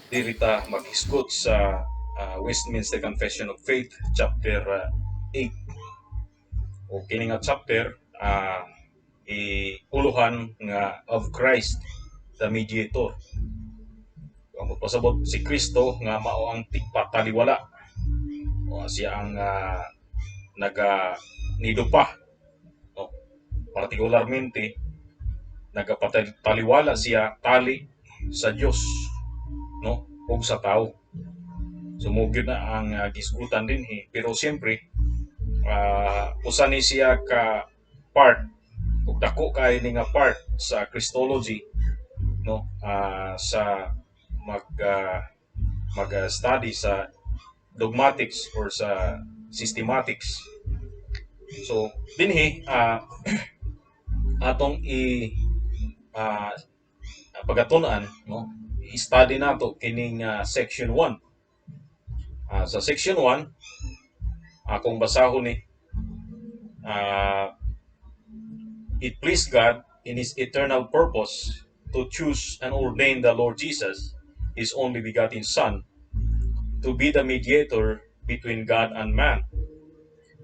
Dirita mag-isgot sa Westminster Confession of Faith, chapter 8. O kini nga chapter, iuluhan nga of Christ, the mediator. Ang pasabot si Kristo nga mao ang tigpataliwala. O siya ang naga nidupa. No? Partikularmente, nagapataliwala siya tali sa Dios, no? O sa tao. Sumugid na ang gisgutan din pero siyempre usa ni siya ka part ug dako kay ni nga part sa Christology, no? Sa mag mag-study sa dogmatics or sa systematics. So dinhi atong uh, pagatun-an, no? I-study nato kining section 1. Sa section 1, akong basahon ni it pleased God in His eternal purpose to choose and ordain the Lord Jesus, His only begotten Son, to be the mediator between God and man,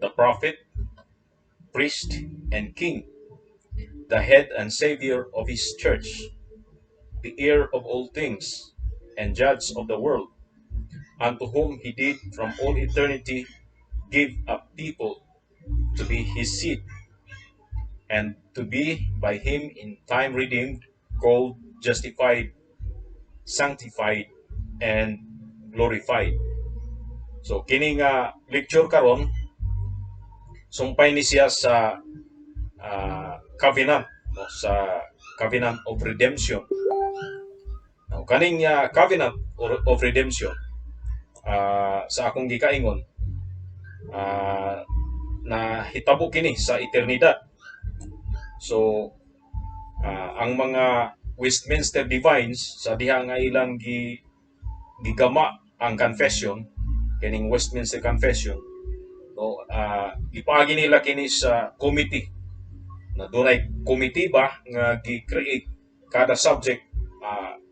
the prophet, priest, and king, the head and savior of His church, the heir of all things, and judge of the world, unto whom He did from all eternity give a people to be His seed, and to be by Him in time redeemed, called, justified, sanctified, and glorified. So kini nga lecture karon sumpay ni siya sa covenant, no? Sa covenant of redemption. Now, kaning covenant of redemption, sa akong gikaingon, na hitabo kini sa eternidad. So ang mga Westminster Divines sa diha nga ilang gigama ang confession, kining Westminster Confession, no? Ipaagi nila kini sa committee, na dunay committee ba nga gi-create kada subject.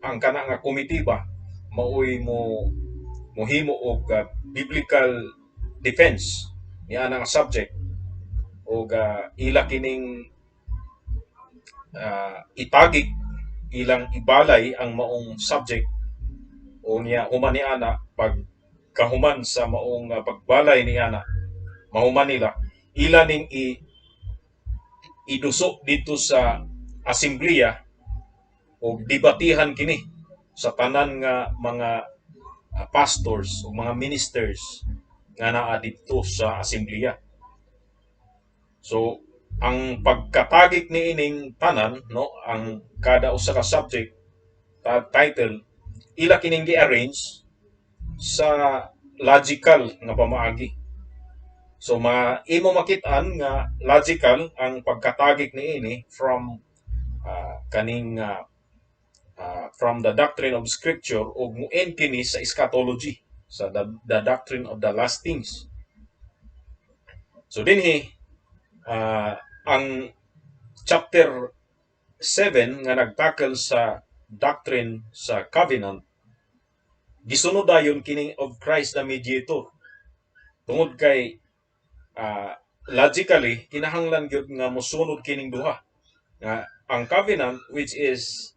Ang kana nga committee ba maoy mohimo og biblical defense niya nga subject, o ila kining itagik ilang ibalay ang maong subject, o niya human ni ana pag kahuman sa maong pagbalay ni ana mahuman nila ila ning iduso dito sa asembleya o debatihan kini sa tanan nga mga pastors o mga ministers nga naa dito sa asembleya. So ang pagkatagik ni ining tanan, no, ang kada usa ka subject title ila kining gi-arrange sa logical nga pamaagi. So imo makit-an nga logical ang pagkatagik niini from kaning from the doctrine of scripture, ug muend kini sa eschatology, sa the doctrine of the last things. So dinhi ang chapter 7 nga nagtackle sa doctrine sa covenant, gisunod dayon kini of Christ the mediator. Tungod kay logically kinahanglan gyud nga mosunod kining duha, nga ang covenant, which is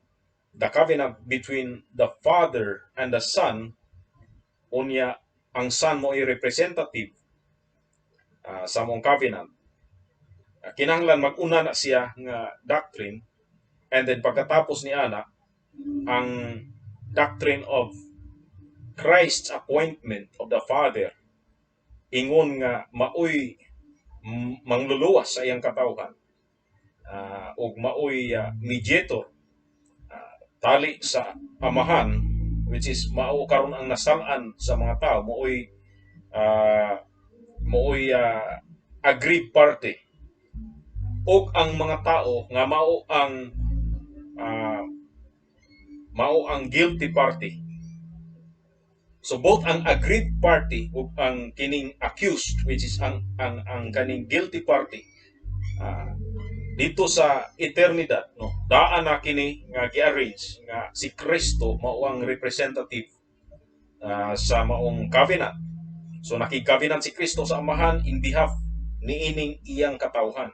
the covenant between the Father and the Son, unya ang Son mo ay representative sa mong covenant. Kinahanglan mag-una na siya nga doctrine, and then pagkatapos ni ana ang doctrine of Christ's appointment of the Father, ingon nga maoy mangluluwas sa iyang katawhan, ug maoy mediator tali sa amahan, which is mao karon ang nasal-an sa mga tao, maoy aggrieved party, ug ang mga tao nga mao ang guilty party. So both ang aggrieved party ug ang kining accused, which is ang kaning guilty party, dito sa eternidad, no, daan na kini nga gi-arrange nga si Kristo mao ang representative sa maong covenant. So nakig-covenant si Kristo sa Amahan in behalf niining iyang katawhan.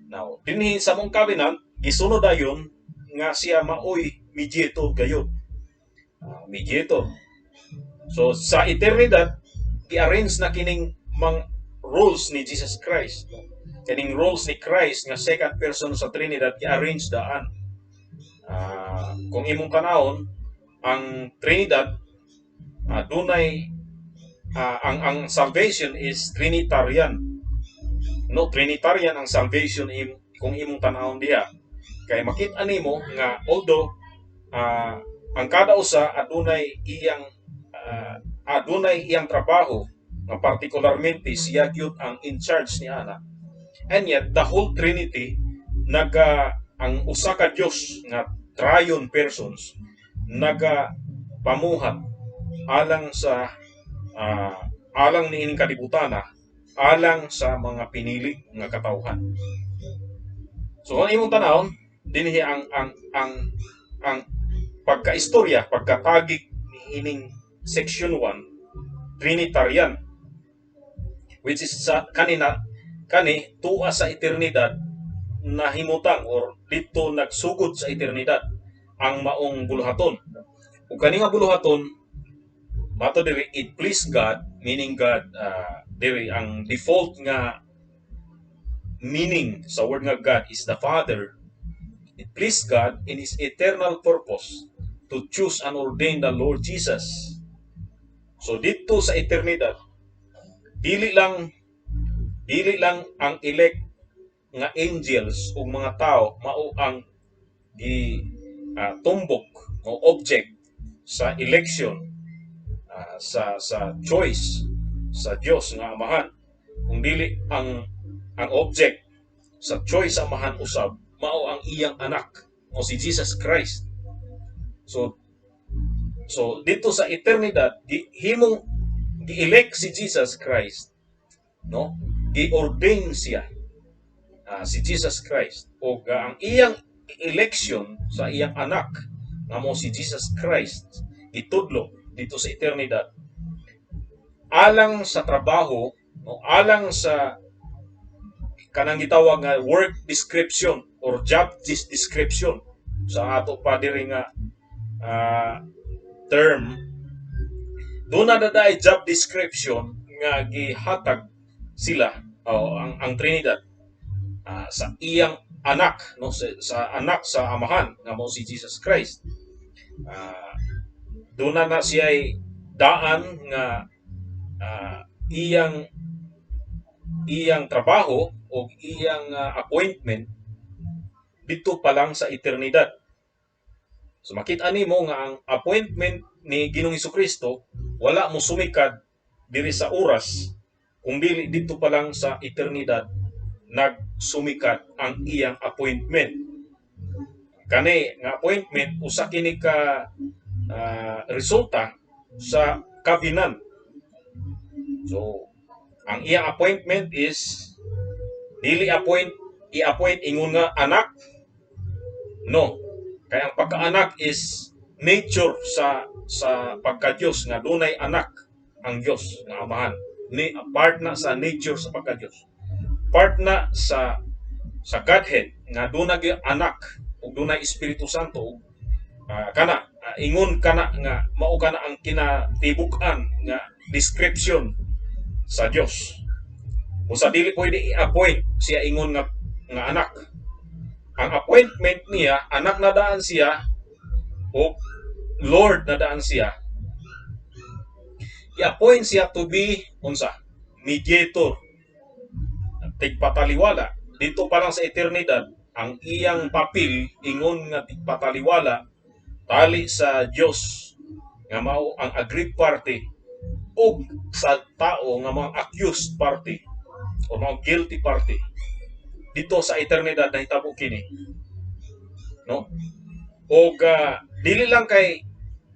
Now, dinhi sa mong covenant, gisunod ayon nga siya maoy mediator gayud. Mediator. So sa eternidad, i-arrange na kining mga rules ni Jesus Christ. Kining rules ni Christ nga second person sa Trinidad, i-arrange daan. Kung imong tanawon, ang Trinidad, dunay ang salvation is Trinitarian. No, Trinitarian ang salvation kung imong tanawon diha. Kay makita nimo nga although ang kada usa adunay iyang trabaho nga particularmente siya gyud ang in charge ni ana. And yet the whole Trinity ang usa ka Dios nga triune persons pamuhat alang sa alang niining kadibutana, alang sa mga pinili nga katawhan. So kung imong tanawon dinhi ang pagkaistorya, pagkatagik niining section 1 Trinitarian, which is kani tuwa sa eternidad nahimutang or dito nagsugod sa eternidad ang maong buluhaton. Ug kani nga buluhaton mato diri it please God, meaning God, diri ang default nga meaning sa word nga God is the Father. It pleased God in His eternal purpose to choose and ordain the Lord Jesus. So dito sa eternidad, dili lang ang elect nga angels o mga tao mao ang tumbok o object sa election, sa choice sa Dios nga Amahan, kung dili ang object sa choice sa Amahan usab mao ang iyang anak o si Jesus Christ. So dito sa eternidad himong gi-elect si Jesus Christ, no? Gi-ordain siya si Jesus Christ, o ang iyang election sa iyang anak nga mo si Jesus Christ itudlo dito sa eternidad alang sa trabaho, no? Alang sa kanang gitawag nga work description or job description sa ato pa diri nga term, doon na daday job description nga gihatag sila ang Trinidad sa iyang anak, no, sa anak sa Amahan nga mao si Jesus Christ. Doon na siya daan nga iyang trabaho o iyang appointment dito pa lang sa eternidad. So makita nimo nga ang appointment ni Ginoong Hesukristo wala mo sumikad diri sa oras, kung dili dito pa lang sa eternidad nagsumikat ang iyang appointment. Kani nga appointment usa kini ka resulta sa covenant. So ang iyang appointment is dili i-appoint ingon nga anak. No. Kaya ang pagkaanak is nature sa pagka-Diyos nga dunay anak ang Diyos nga Amahan. Part na sa nature sa pagka-Diyos. Part na sa Godhead nga dunay anak ug dunay Espiritu Santo. Ingon kana nga mao kana ang kinatibuk-an nga description sa Diyos. Usa dili pwede i-appoint siya ingon nga anak. Ang appointment niya, anak na daan siya o Lord na daan siya. I-appoint siya to be mediator, tigpataliwala. Dito pa lang sa eternidad, ang iyang papel ingon nga tigpataliwala tali sa Dios nga mao ang aggrieved party o sa tao nga mga accused party o mga guilty party. Dito sa eternidad nahitabo kini, no? O dili lang kay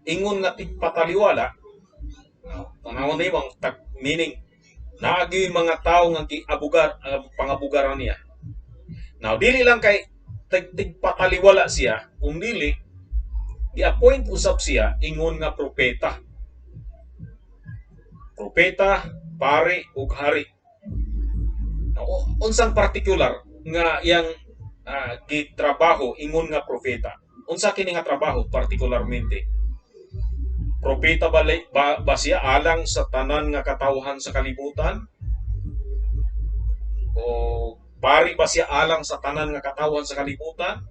ingon nga tigpataliwala, tanawon ni mong meaning naagi mga tao nga pangabugaran niya. Now dili lang kay tigpataliwala siya, kung dili i-appoint usab siya ingon nga propeta. propeta, pari ug hari. Unsang particular nga yang gitrabaho ingon nga propeta? Unsa kini nga trabaho partikularmente? Propeta ba siya alang sa tanan nga katawhan sa kalibutan? O pari ba siya alang sa tanan nga katawhan sa kalibutan?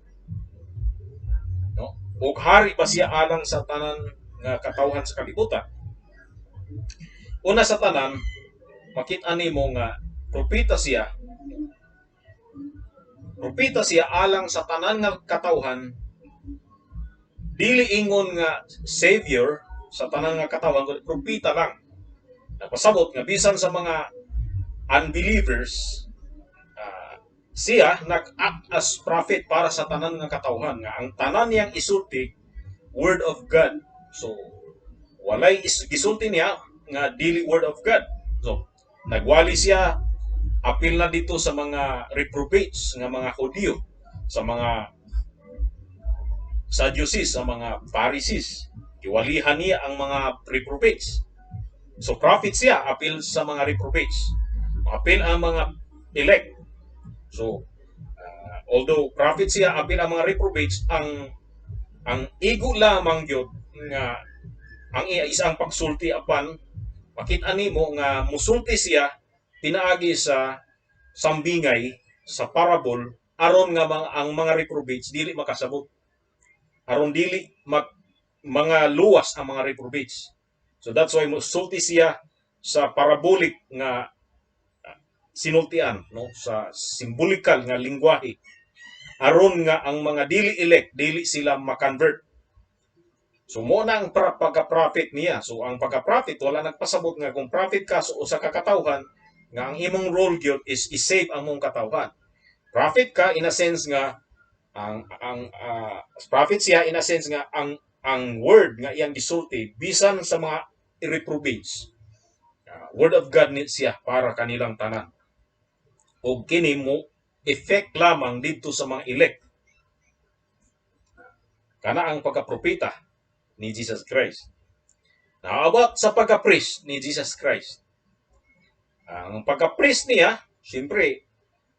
No? O hari ba siya alang sa tanan nga katawhan sa kalibutan? Una sa tanan, makita nimo nga propeta siya alang sa tanan nga katawhan, dili ingon nga savior sa tanan nga katawhan, propeta lang. Nagpasabot nga bisan sa mga unbelievers, siya nag-act as prophet para sa tanan nga katawhan, nga ang tanan niyang isulti word of God. So walay gisulti niya nga dili word of God. So nagwali siya, apil na dito sa mga reprobates nga mga Hudyo, sa mga Sadducees, sa mga Pharisees. Iwalihan niya ang mga reprobates. So prophet siya, apil sa mga reprobates. Apil ang mga elect. So although prophet siya, apil ang mga reprobates, ang igo lamang yun nga ang isang pagsulti apan makita nimo nga musulti siya pinaagi sa sambingay, sa parable, aron nga ang mga reprobates dili makasabot, aron dili mga luwas ang mga reprobates. So that's why musulti siya sa parabolic nga sinultian, no, sa symbolikal nga lingwahe, aron nga ang mga dili elect dili sila makonvert. So mo na ang pagka-prophet niya. So ang pagka-prophet wala nagpasabot nga kung prophet ka so sa kakatawhan nga ang imong role gyud is i-save ang mong katawhan. Prophet ka in a sense nga ang prophet siya in a sense nga ang word nga iyang gisulti bisan sa mga reprobates. Word of God ni siya para kanilang tanan. O kini mo effect lamang dito sa mga elect. Kana ang pagka-propeta ni Jesus Christ. Now, about sa pagka-priest ni Jesus Christ. Ang pagka-priest niya, siyempre,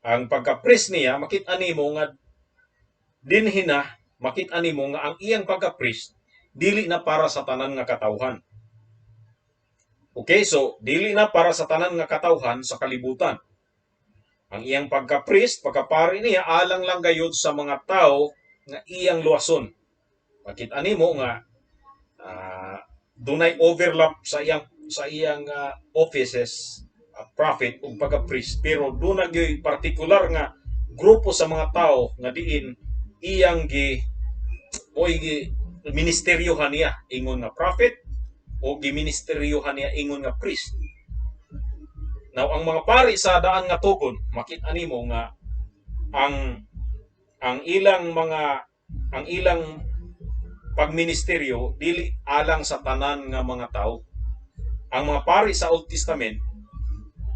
ang pagka-priest niya, makita nimo nga dinhi na, makita nimo nga ang iyang pagka-priest dili na para sa tanan nga katawhan. Okay, so dili na para sa tanan nga katawhan sa kalibutan. Ang iyang pagka-priest, pagka-pari niya alang lang gayud sa mga tao nga iyang luwason. Makita nimo nga dunay overlap sa iyang offices, prophet ug pagka-priest, pero dunay gyud particular nga grupo sa mga tao nga diin iyang ministeryohan niya ingon nga prophet o giministeryohan niya ingon nga priest. Now ang mga pari sa daan nga tugon, makita nimo nga ang ilang pagministeryo dili alang sa tanan nga mga tao. Ang mga pari sa Old Testament,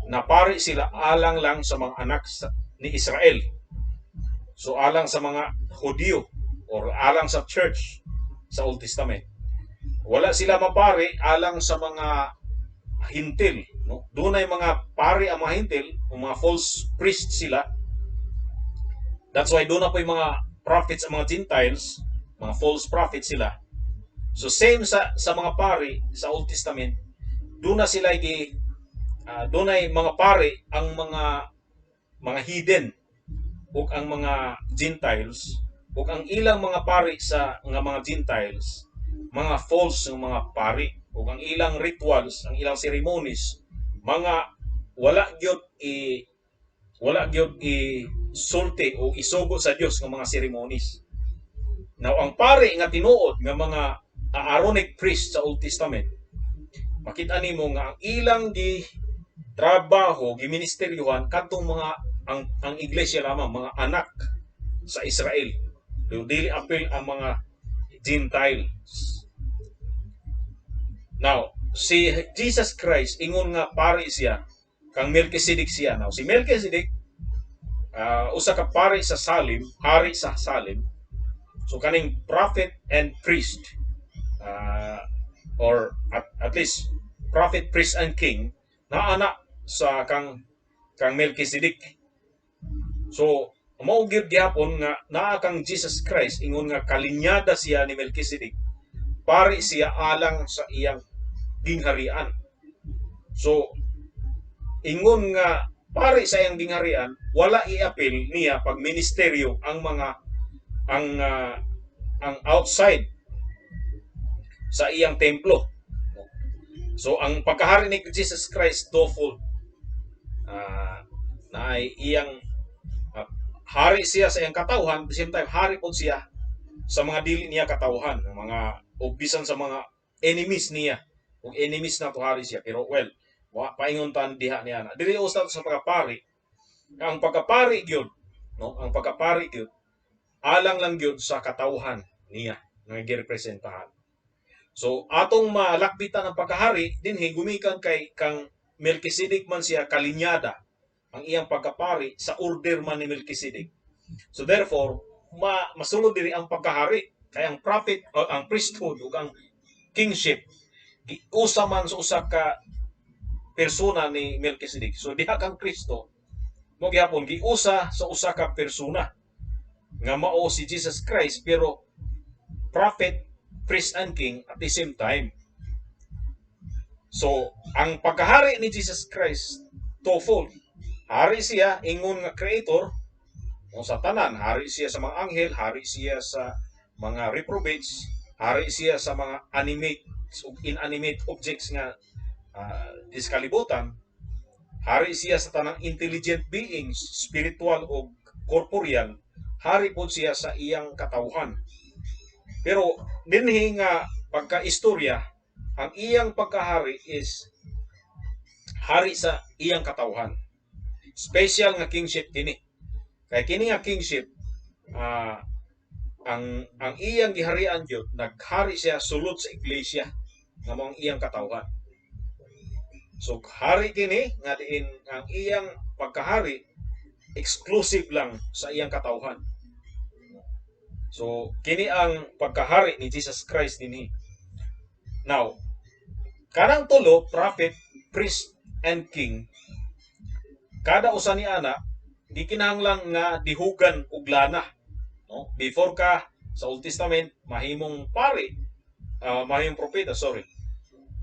na pari sila alang lang sa mga anak ni Israel. So alang sa mga Hudyo or alang sa church sa Old Testament. Wala sila mapari alang sa mga hintil, no? Dunay mga pari ang mga hintil, o mga false priests sila. That's why doon na po yung mga prophets ang mga Gentiles, mga false prophets sila. So same sa mga pari sa Old Testament, doon na sila doon ay mga pari ang mga hidden ug ang mga Gentiles, ug ang ilang mga pari sa mga Gentiles, mga false ng mga pari, ug ang ilang rituals, ang ilang ceremonies, mga wala gyud sulti o isugo sa Dios ng mga ceremonies. Now ang pari nga tinuod nga mga Aaronic priest sa Old Testament, makita nimo nga ang ilang trabaho giministeryohan kadtong mga ang iglesia lamang, mga anak sa Israel. Dili apil ang mga Gentiles. Now si Jesus Christ ingon nga pari siya kang Melchizedek siya. Now si Melchizedek usa ka pari sa Salem, hari sa Salem. So kaning prophet and priest, or at least prophet, priest, and king na anak sa kang Melchizedek. So mao gyud gyapon nga naa kang Jesus Christ ingon nga kalinyada siya ni Melchizedek, pari siya alang sa iyang gingharian. So ingon nga pari sa iyang gingharian, wala i-appeal niya pag ministeryo ang mga ang outside sa iyang templo. So ang pagkahari ni Jesus Christ twofold. Na ay iyang hari siya sa iyang katawhan, at the same time hari po siya sa mga dili niya katawhan, mga bisan sa mga enemies niya. Ug enemies na to hari siya, pero well, paingon tan diha niya na. Dili usa sa pagkapari. Ang pagkapari gyud, no? Ang pagkapari gyud alang lang gyud sa katawhan niya nga girepresentahan. So atong malakbitan ang pagkahari dinhi gumikan kay kang Melchizedek man siya kalinyada ang iyang pagkapari sa order man ni Melchizedek. So therefore, masulod diri ang pagkahari kay ang prophet o ang priesthood ug ang kingship usa man sa usa ka persona ni Melchizedek. So diha kang Kristo mo gihapon giusa sa usa ka persona nga mao si Jesus Christ, pero prophet, priest, and king at the same time. So ang pagkahari ni Jesus Christ twofold. Hari siya ingon nga creator o sa tanan, hari siya sa mga anghel, hari siya sa mga reprobates, hari siya sa mga animate ug inanimate objects nga diskalibutan, hari siya sa tanang intelligent beings, spiritual o corporeal, hari po siya sa iyang katawhan. Pero dinhi nga pagkaistorya, ang iyang pagkahari is hari sa iyang katawhan. Special nga kingship kini. Kay kini nga kingship, ang iyang giharian gyud naghari siya sulod sa iglesia nga mao ang iyang katawhan. So hari kini nga diin ang iyang pagkahari exclusive lang sa iyang katawhan. So kini ang pagkahari ni Jesus Christ dinhi. Now, kanang tulo, prophet, priest, and king, kada usa ni ana di kinahanglan nga dihugan og lana, no? Before ka sa Old Testament mahimong pari, mahimong propeta,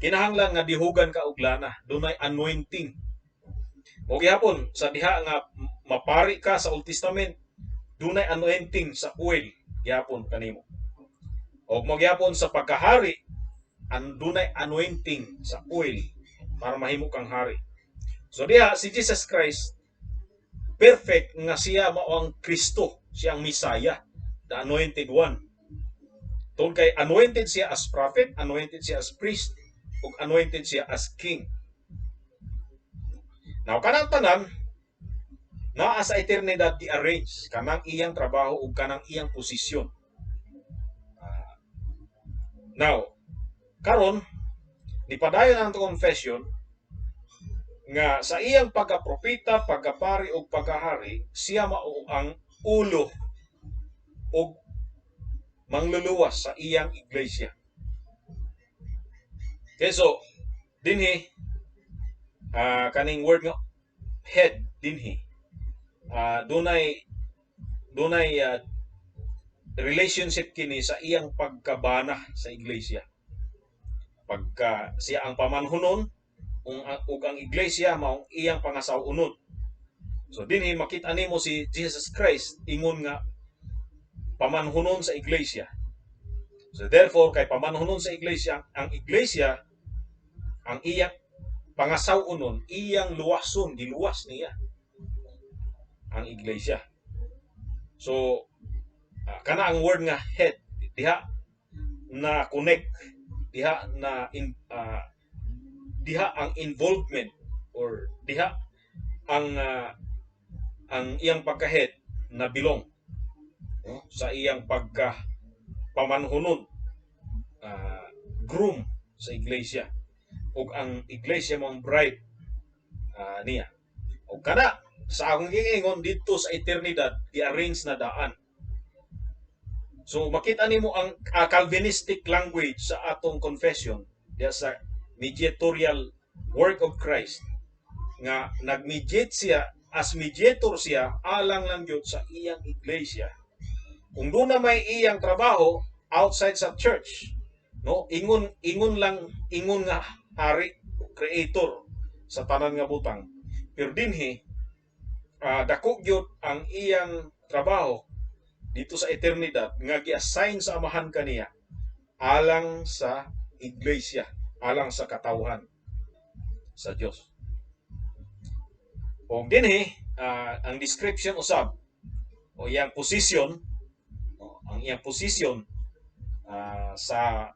kinahanglan nga dihugan ka og lana, dunay anointing. O gihapon sa diha nga mapari ka sa Old Testament, dunay anointing sa oil gihapon kanimo. O mo gihapon sa pagkahari, dunay anointing sa oil para mahimo kang hari. So diha si Jesus Christ perfect nga siya mao ang Kristo, siya ang Messiah, the anointed one. Tungkol kay anointed siya as prophet, anointed siya as priest, ug anointed siya as king. Now kanang tanan naa sa eternidad di-arrange kanang iyang trabaho ug kanang iyang posisyon. Now karon nipadayon ang confession nga sa iyang pagkapropeta, pagkapari ug pagkahari, siya mao ang ulo ug mangluluwas sa iyang iglesia. Okay, so dinhi kaning word nga head dinhi dunay relationship kini sa iyang pagkabana sa iglesia. Pagka siya ang pamanhunon ug ang iglesia mao iyang pangasaw-unod. So dinhi makita nimo si Jesus Christ ingon nga pamanhunon sa iglesia. So therefore kay pamanhunon sa iglesia, ang iglesia ang iyang pangasaw-unon, iyang luwason, giluwas niya ang iglesia. So kana ang word nga head diha na connect, diha na diha ang involvement or diha ang iyang pagka-head na bilong, no? Sa iyang pagka pamanhunon, groom sa iglesia, ug ang iglesia mo ang bride niya. Ug kana sa akong giingon dito sa eternidad i-arrange na daan. So makita nimo ang Calvinistic language sa atong confession diya sa mediatorial work of Christ nga nagmediate siya as mediator siya alang lang yun sa iyang iglesia. Kung doon na may iyang trabaho outside sa church, no, ingon nga hari, creator sa tanan nga butang, pero dinhi dako gyud ang iyang trabaho dito sa eternidad nga gi-assign sa amahan kaniya alang sa iglesia, alang sa katawhan sa Dios. O dinhi ang description usab o iyang position, ang iyang position sa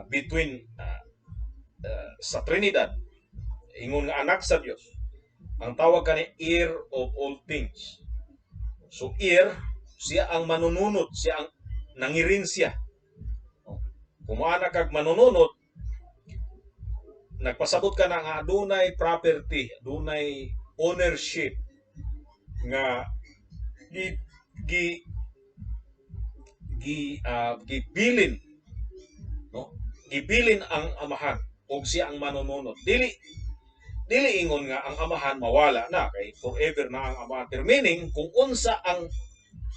between sa Trinidad, ingon nga anak sa Dios. Ang tawag kani heir of all things. So heir, siya ang manununod, siya ang nangirin siya. Kung maana kag manununod, nagpasabot ka na nga adunay property, adunay ownership nga gibilin, no? Gibilin ang amahan og siya ang manununod. Dili ingon nga ang amahan mawala na kay forever na ang amahan. Pero meaning kung unsa ang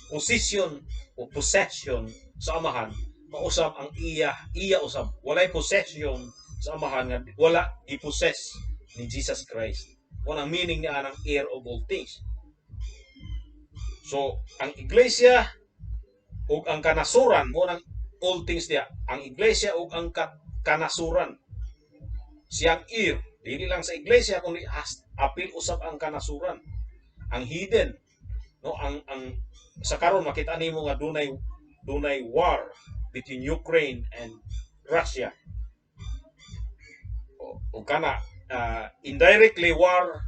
position o possession sa amahan, mausab ang iya usab. Walay possession sa amahan nga wala i-possess ni Jesus Christ. Kung ang meaning niya ng heir of all things. So, ang iglesia ug ang kanasuran mo ng all things niya. Ang iglesia ug ang kanasuran. Siyang heir. Dili lang sa iglesia kundi apil usab ang kanasuran. Ang hidden, no, ang sa karon makita nimo nga dunay war between Ukraine and Russia. O kana indirectly war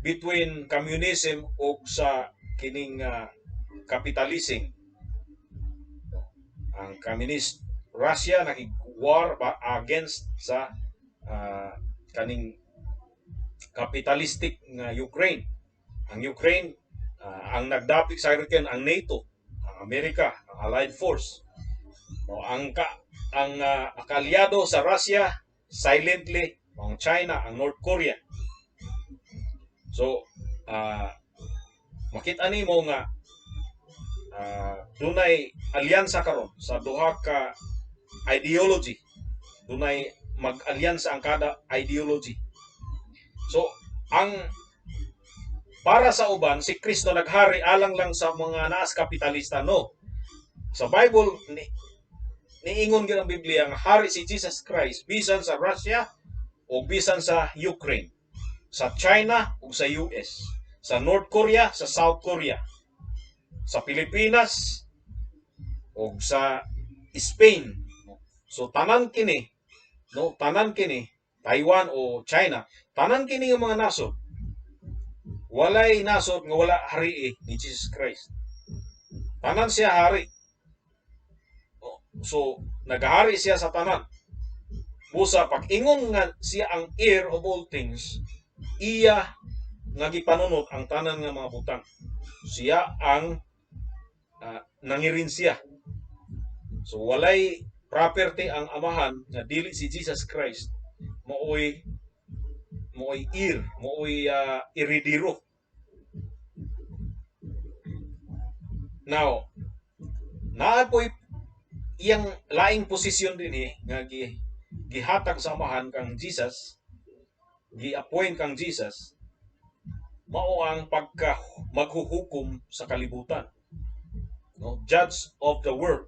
between communism ug sa kining capitalism. Ang communist Russia nag-war against sa kaning capitalistic nga Ukraine. Ang Ukraine ang nagdapig sa Hurricane ang NATO, ang Amerika, ang Allied Force. No, ang kaalyado sa Russia silently ang China, ang North Korea. So makita nimo nga dunay alyansa karon sa duha ka ideology. Dunay mag-alyansa ang kada ideology. So, ang para sa uban, si Kristo naghari alang lang sa mga naas kapitalista, no. Sa Bible, niingon gyud ang Biblia nga hari si Jesus Christ bisan sa Russia o bisan sa Ukraine, sa China o sa US, sa North Korea, sa South Korea, sa Pilipinas o sa Spain. So, tanan kini, no, tanan kini, Taiwan o China, tanan kini nga mga nasod. Walay nasod nga wala hari ni Jesus Christ. Tanan siya hari. So, naghari siya sa tanan. Busa pag ingon nga siya ang heir of all things, iya nga gipanunod ang tanan nga mga butang. Siya ang nangirin siya. So, walay property ang amahan nga dili si Jesus Christ mo'y heir, mo'y heredero. Now, naapoy iyang laing posisyon din nga gihatag sa amahan kang Jesus, gi-appoint kang Jesus, mao ang maghuhukom sa kalibutan. No? Judge of the world.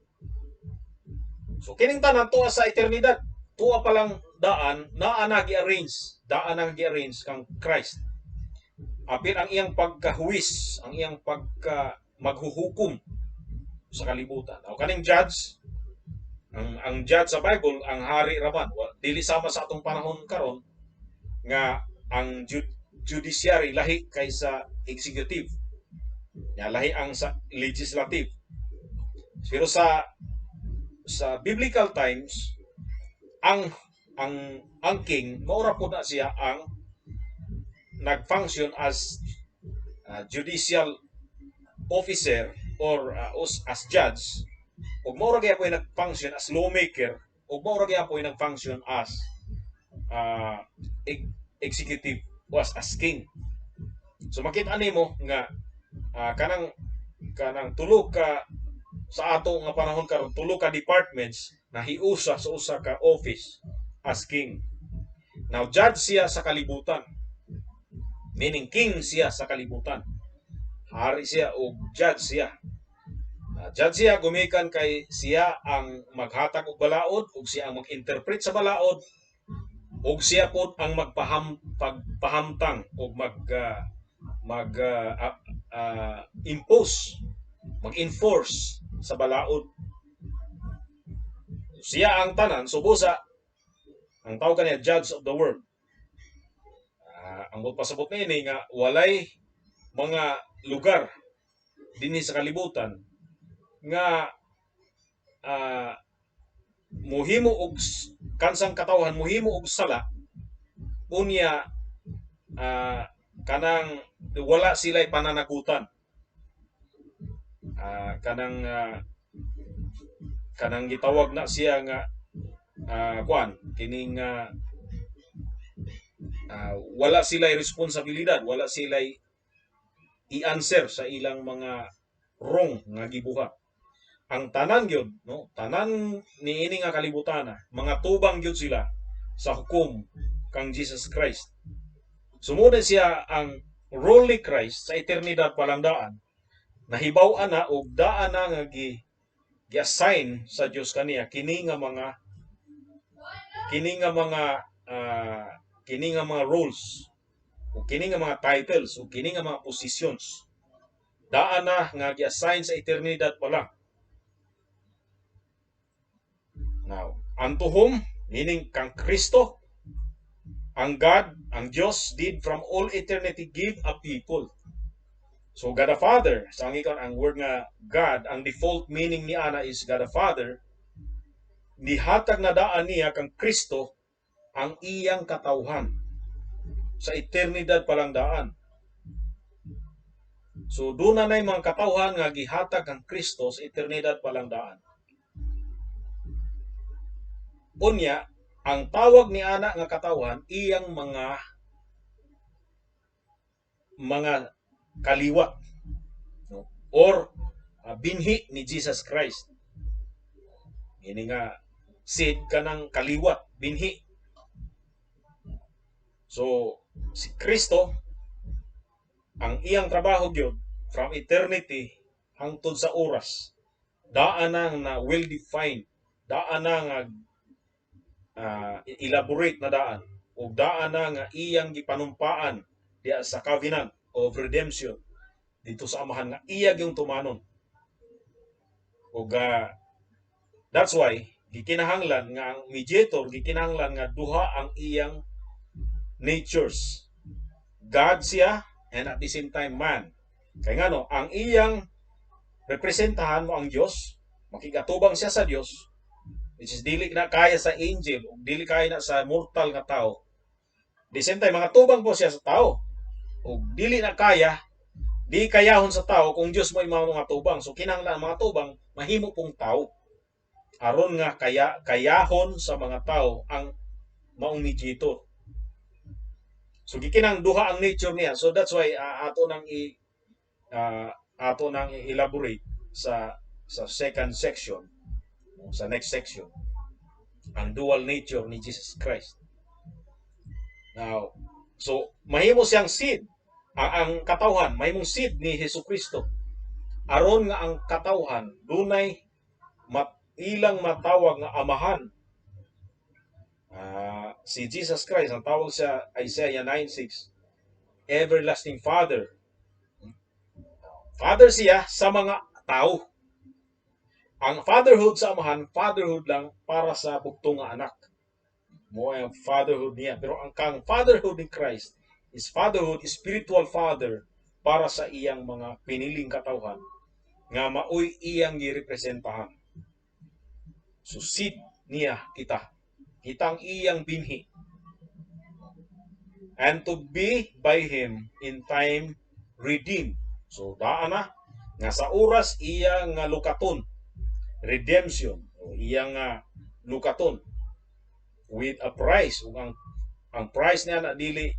So kining tanan tuwa sa eternidad, tuwa pa lang daan na gi-arrange kang Christ. Apil ang iyang pagkahuwis, ang iyang maghuhukom sa kalibutan. O kaning judge, ang judge sa Bible, ang hari raman, dili sama sa atong panahon karon nga ang judiciary lahi kaysa executive. Ya lahi ang sa legislative. Pero sa biblical times, ang king maura po na siya ang nag-function as judicial officer or as judge, ug maura gyud po nag-function as lawmaker, ug maura gyud po nag-function as uh, executive was as king. So makita nimo nga kanang tulo ka sa ato nga panahon karon, tulo ka departments na hiusa sa usa ka office as king. Now judge siya sa kalibutan, meaning king siya sa kalibutan, hari siya o judge siya. Judge siya gumikan kay siya ang maghatag og balaod ug siya ang mag-interpret sa balaod ug siya pod ang pagpahamtang ug impose, mag-enforce sa balaod. Siya ang tanan, subusa ang tawag kaniya judge of the world. Ang pasabot na ini nga walay mga lugar dinhi sa kalibutan nga muhimo og kansang katawhan muhimo og sala unya kanang wala sila'y pananagutan. Kanang gitawag na siya nga kining wala sila'y responsibilidad, wala sila'y i-answer sa ilang mga wrong nga gibuhat. Ang tanan gyud, no, tanan niini nga kalibutan, mga tubang gyud sila sa hukom kang Jesus Christ. Sumunod siya ang role ni Christ sa eternidad palang nahibaw-an na og daan na nga gi-assign sa Dios kaniya kini nga mga roles o kini nga mga titles o kini nga mga positions. Daan na nga gi-assign sa eternidad pa lang. Now, ang tuhom, meaning kang Kristo, ang God, ang Diyos, did from all eternity give a people. So, God the Father, sa ang word nga God, ang default meaning ni ana is God the Father, nihatag na daan niya kang Kristo ang iyang katawhan sa eternidad palang daan. So, doon na mga katawhan nga gihatag kang Kristo sa eternidad palang daan. Unya, ang tawag ni ana nga katawhan iyang mga kaliwat, no? Or binhi ni Jesus Christ. Ini nga seed kanang kaliwat, binhi. So si Kristo ang iyang trabaho gyud from eternity hangtod sa oras. Daan na well defined, daan na nga elaborate na daan o daan na nga iyang gipanumpaan diya sa covenant of redemption dito sa amahan nga iyag yung tumanon. O that's why gikinahanglan nga ang mediator gikinahanglan nga duha ang iyang natures. God siya and at the same time man. Kay ngano ang iyang representahan mo ang Dios, makigatubang siya sa Dios, which is dili na kaya sa angel o dili kaya na sa mortal nga tao. At the same time mga tubang po siya sa tao. O dili na kaya, di kayahon sa tao kung Dios mo mga tubang. So kinahanglan mga tubang mahimo pong tao. Aron nga kayahon sa mga tao ang maong mediator. So gikinang duha ang nature niya. So that's why ato nang elaborate sa second section, sa next section, ang dual nature ni Jesus Christ. Now, so mahimo siyang seed, ang katawhan mahimong seed ni Jesucristo. Aron nga ang katawhan dunay ilang matawag nga amahan. Si Jesus Christ ang tawag sa Isaiah 9:6, everlasting Father. Father siya sa mga tao. Ang fatherhood sa amahan, fatherhood lang para sa bugtong nga anak. Mo ang fatherhood niya. Pero ang kang fatherhood ni Christ is fatherhood, spiritual father para sa iyang mga piniling katawhan nga maoy iyang girepresentahan. So seed niya kitang iyang binhi. And to be by him in time redeemed. So daan na nga sa oras iyang lukaton, redemption, iyang lukaton with a price, ug ang ang price niya na dili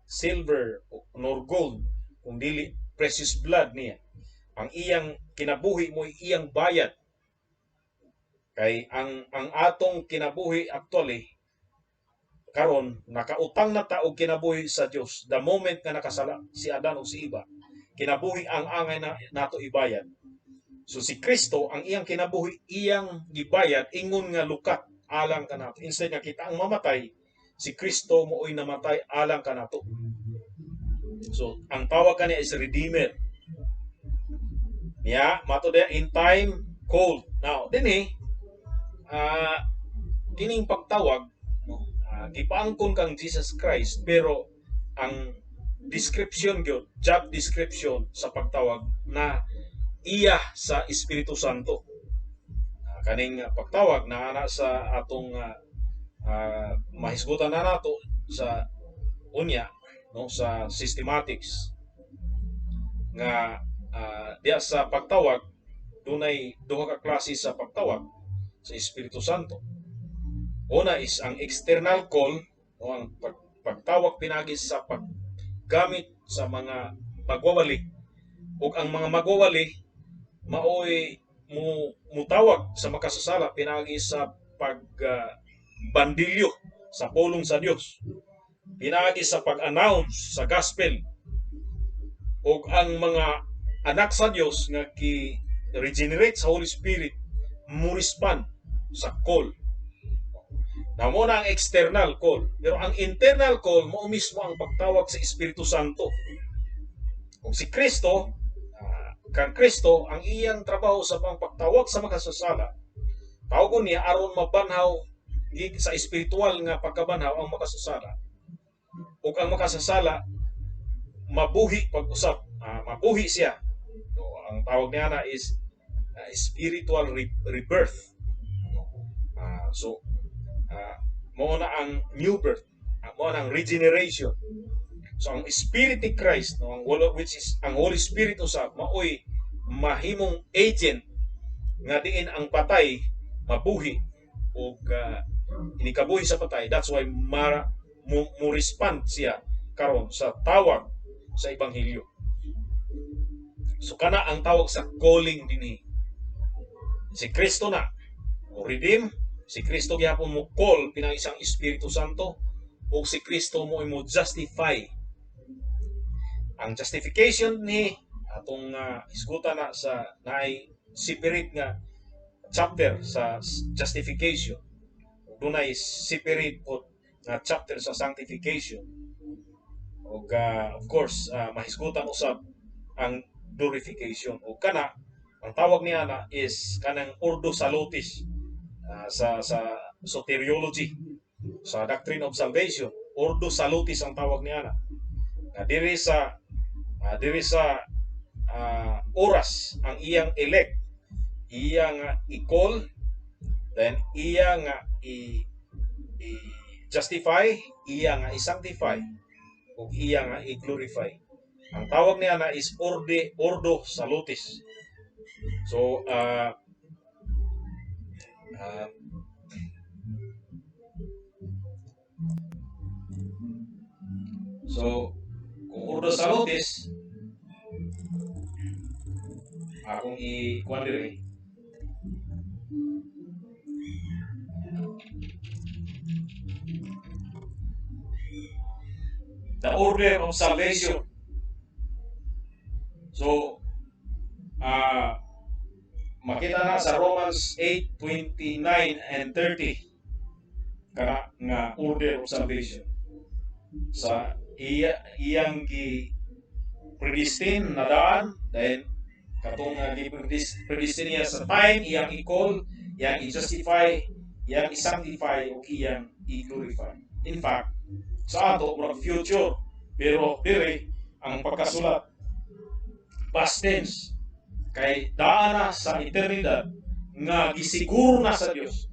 silver nor gold, kung dili precious blood niya. Ang iyang kinabuhi mo iyang bayad. Kay ang atong kinabuhi actually karon nakautang na ta og kinabuhi sa Dios the moment nga nakasala si Adan o si Eva. Kinabuhi ang angay na nato ibayad. So si Kristo ang iyang kinabuhi iyang gibayad ingon nga lukat alang kanato. Instead nga kita ang mamatay, si Kristo mooy namatay alang kanato. So ang tawag kaniya is redeemer. Niya mato dia in time cold. Now dinhi kining pagtawag gipaangkon kang Jesus Christ, pero ang description gyud, job description sa pagtawag na iya sa Espiritu Santo. Kaning pagtawag na ana sa atong mahisgutan na nato sa unya no sa systematics nga diya sa pagtawag dunay duha ka klase sa pagtawag sa Espiritu Santo. Una is ang external call o ang pagtawag pinagi sa paggamit sa mga magwawali, ug ang mga magwawali maoy mutawag sa makasasala pinagi sa pagbandilyo sa pulong sa Dios, pinagi sa pag-announce sa gospel, ug ang mga anak sa Dios nga ki-regenerate sa Holy Spirit mo respond sa call. Na muna ang external call, pero ang internal call mo mismo ang pagtawag sa Espiritu Santo. Kung si Kristo, kang Kristo ang iyang trabaho sa pagtawag sa makasasala, tawagon niya aron mabanhaw sa espiritual nga pagkabanhaw ang makasasala. Ug ang makasasala mabuhi pag-usap, mabuhi siya. So, ang tawag niya na is spiritual rebirth. So mo na ang new birth, mo na ang regeneration. So ang Spirit ni Christ, no, which is ang Holy Spirit usab, maoy mahimong agent nga diin ang patay mabuhi o inikabuhi sa patay. That's why mo respond siya karon sa tawag sa Ebanghelyo. So kana ang tawag sa calling dinhi. Si Kristo na o redeem, si Kristo gyapon mo call pinang isang Espiritu Santo, o si Kristo mo justify. Ang justification ni atong isgutan na sa naay separate nga chapter sa justification. Dunay separate po nga chapter sa sanctification. O of course, mahisgutan usab ang glorification. O kana ang tawag niya na is kanang ordo salutis sa soteriology, sa doctrine of salvation. Ordo salutis ang tawag niya na. Diri sa oras ang iyang elect, iyang i-call, then iyang i-justify, iyang i-sanctify, o iyang i-glorify. Ang tawag niya na is ordo salutis. So kung ordo salutis, akong i-kuan diri. The order of salvation. So, makita na sa Romans 8:29 and 30 kana nga order of salvation. Sa iyang gi-predestine na daan, then katong gi-predestine niya sa time, iyang i-call, iyang i-justify, iyang i-sanctify, o iyang i-glorify. In fact, sa ato, murag future, pero dire ang pagkasulat past tense, kay daan na sa eternidad nga gisiguro na sa Dios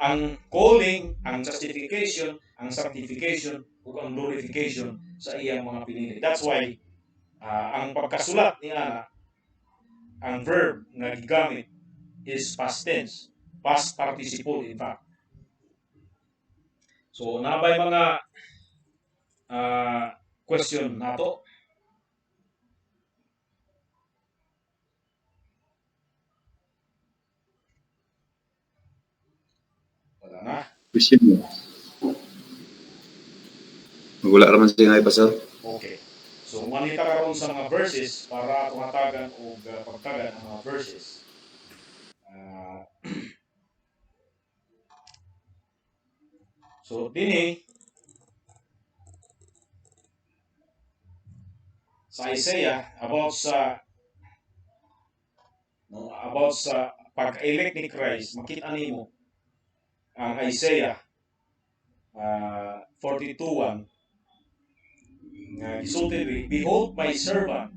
ang calling, ang justification, ang sanctification, ug ang glorification sa iyang mga pinili. That's why ang pagkasulat niya, ang verb na gigamit is past tense, past participle in fact. So nabay mga question nato. Wala na. Question mo. Wala raman siya nga ipasal. Okay. So, manita karon sa mga verses para tumatagan o pagtagan ang mga verses. So, dinhi sa Isaiah about sa pag-elect ni Christ, makita nimo ang Isaiah 42:1 nga gisulti diri, "Behold my servant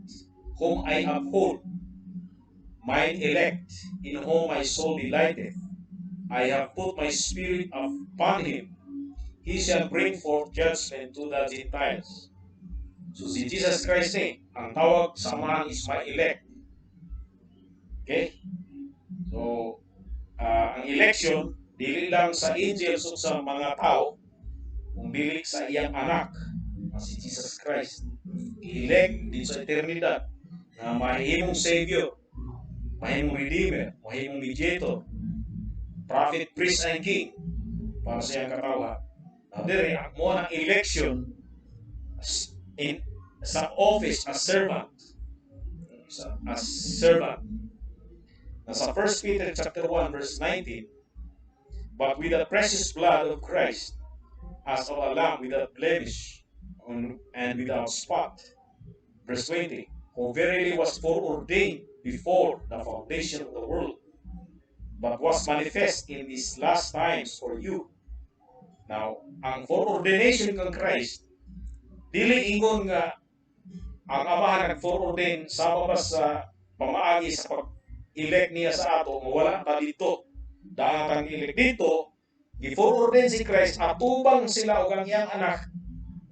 whom I uphold, mine elect, in whom my soul delighteth. I have put my spirit upon him. He shall bring forth judgment to the Gentiles." So si Jesus Christ ang tawag sa amahan is my elect. Okay? So, ang election, dili lang sa angels o sa mga tao, kung dili sa iyang anak, na si Jesus Christ. Elect din sa eternidad, na mahimong Savior, mahimong Redeemer, mahimong Mediator, Prophet, Priest, and King, para sa iyang katawan. Now, dere, mo ang election sa office as servant. As servant. Nasa 1 Peter chapter 1 verse 19, "But with the precious blood of Christ, as of a lamb without blemish and without spot." Verse 20, "Who verily was foreordained before the foundation of the world, but was manifest in these last times for you." Now, ang foreordination ng Christ, dili ingon nga ang Ama nag-foreordain sa sa pamaagi sa pag-elect niya sa ato, wala ta dito. Dahatang elect dito, gi-foreordain si Christ, atubang sila o ang iyang anak,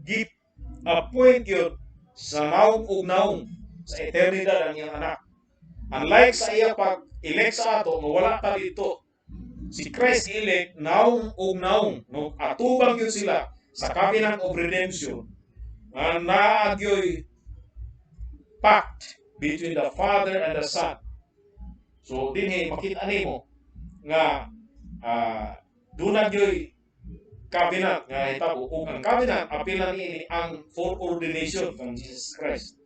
gi-appoint yun sa naong ug naong, sa eternidad ang iyang anak. Unlike sa iya pag-elect sa ato, wala ta dito. Si Christ elect naong ug naong, no, atubang yun sila sa covenant of redemption, nga naagyoy pact between the Father and the Son. So dinhi makita nimo nga dunag yoy covenant nga hitabo, ug ang covenant apil ni ang foreordination ng Jesus Christ.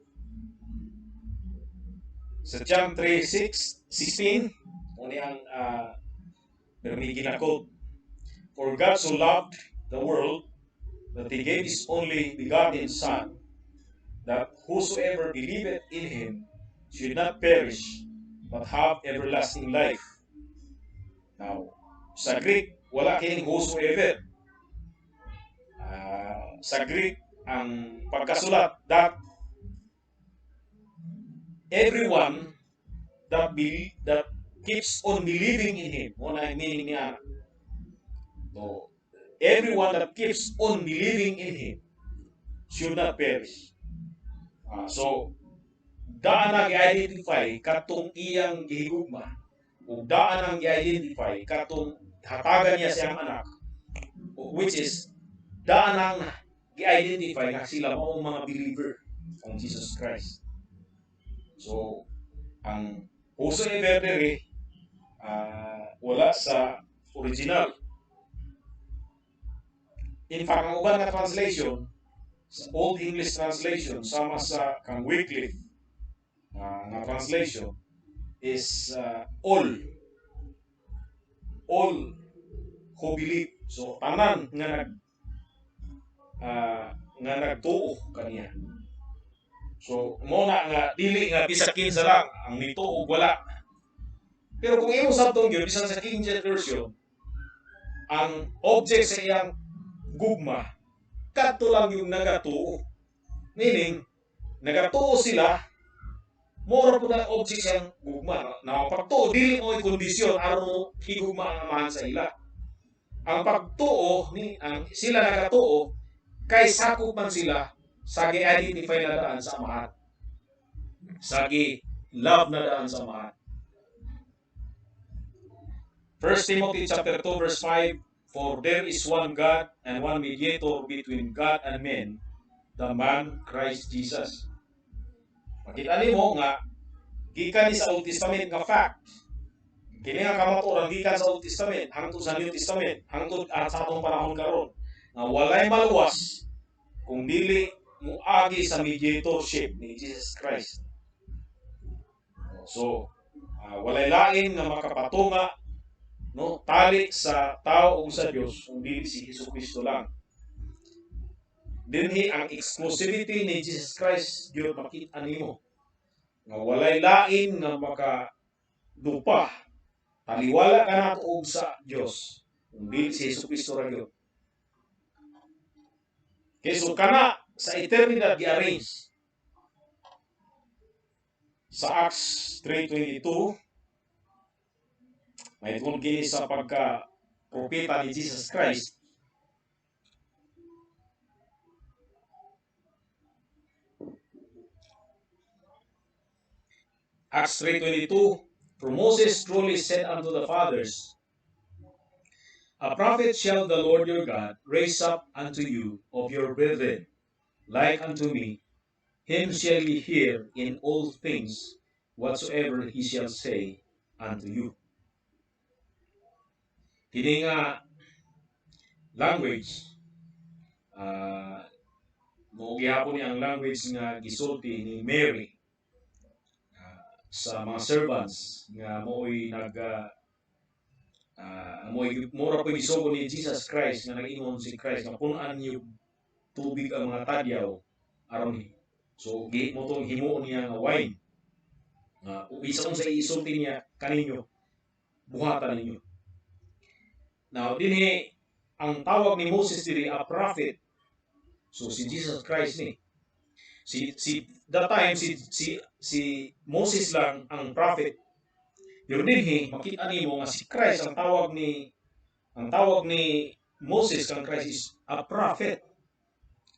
Sa John 3:16 uni ang ginakod, "For God so loved the world that he gave his only begotten Son, that whosoever believeth in him should not perish, but have everlasting life." Now, sa Greek, wala kining whosoever. Sa Greek, ang pagkasulat, that everyone that keeps on believing in him, muna ang meaning niya. So, everyone that keeps on believing in him should not perish. So, daan ang i-identify katong iyang gihigugma, o daan ang i-identify katong hatagan niya siyang anak, which is daan ang i-identify na sila mo mga believer ng Jesus Christ. So, ang whosoever dere, wala sa original. In fact, ang uban na translation, sa Old English translation, sama sa kang Wycliffe na translation, is all who believe. So, tanan nga nagtuo kaniya. So, muna nga dili nga bisa kinsa lang ang nituo wala. Pero kung imo sabtong gyud bisan sa King James version, ang object sa iyang gugma kadto lang yung nagatuo. Meaning, nagatuo sila, mora po na object sa iyang gugma. Na pagtuo dili mo kondisyon aron mo higugma ang amahan sa ila. Ang pagtuo ni sila nagatuo kay sakop man sila sa gi-identify na daan sa amahan. Sa gi-love na daan sa amahan. 1 Timothy chapter 2 verse 5, "For there is one God and one mediator between God and men, the man Christ Jesus. Makita nimo nga gikan ni sa Old Testament nga fact. Kini nga kamatuoran gikan sa Old Testament hangtod sa New Testament, hangtod sa atong panahon karon nga walay maluwas kung dili muagi sa mediatorship ni Jesus Christ. So, walay lain nga makapatunga no tali sa tao ug sa Dios kung dili si Hesukristo lang. Dinhi ang exclusivity ni Jesus Christ gyud makita nimo nga walay lain nga makadupa taliwala ka nato og sa Dios kung dili si Hesukristo ra gyud. Kay so kana sa eternidad gi-arrange sa Acts 3:22 may tungkol kini sa pagka-propeta ni Jesus Christ. Acts 3:22, for Moses truly said unto the fathers, a prophet shall the Lord your God raise up unto you of your brethren, like unto me. Him shall ye hear in all things whatsoever he shall say unto you. Kini nga language, mo gihapon ang language nga gisulti ni Mary sa mga servants nga mo'y mura po isugo ni Jesus Christ nga nag-ingon si Christ nga punan niyo tubig ang mga tadyaw aron so gi mo tong himuon niya nga wine nga isa sa isulti niya kaninyo buhatan ninyo. Now dinhi ang tawag ni Moses diri a prophet. So si Jesus Christ ni that time si Moses lang ang prophet. Pero dinhi makita nimo nga si Christ ang tawag ni Moses kang Christ is a prophet.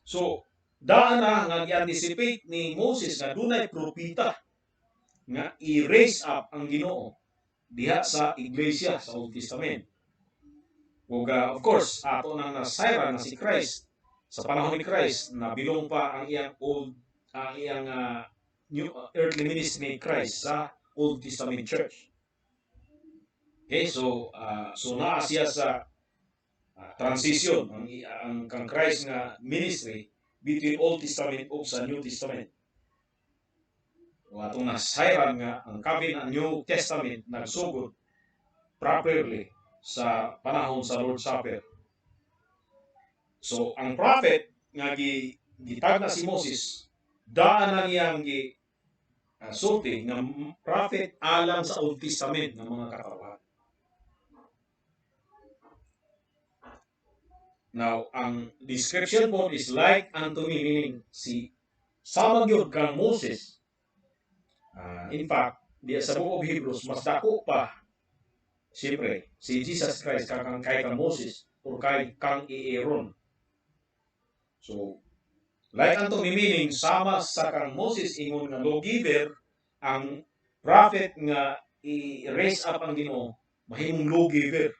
So daan na nga gi-anticipate ni Moses nga dunay propeta nga i-raise up ang Ginoo diha sa iglesia sa Old Testament. Ug of course ato nang nasayra na si Christ sa panahon ni Christ na bilong pa ang iyang new earthly ministry ni Christ sa Old Testament Church. Okay, so naa siya sa transition ang kang Christ nga ministry between Old Testament ug sa New Testament. Atong nasayran nga ang kabin ang New Testament nagsugod properly sa panahon sa Lord's Supper. So ang prophet nga gitagna si Moses daan na niyang sulti nga prophet alang sa Old Testament ng mga katawhan. Now, ang description po is like unto me, meaning si samag yun kang Moses. In fact, di sa Book of Hebrews, mas dako pa, siyempre, si Jesus Christ kay kang Moses o kay kang Aaron. So, like unto me, meaning sama sa kang Moses, ingon nga lawgiver, ang prophet nga i-raise up ang Ginoo, mahimong lawgiver.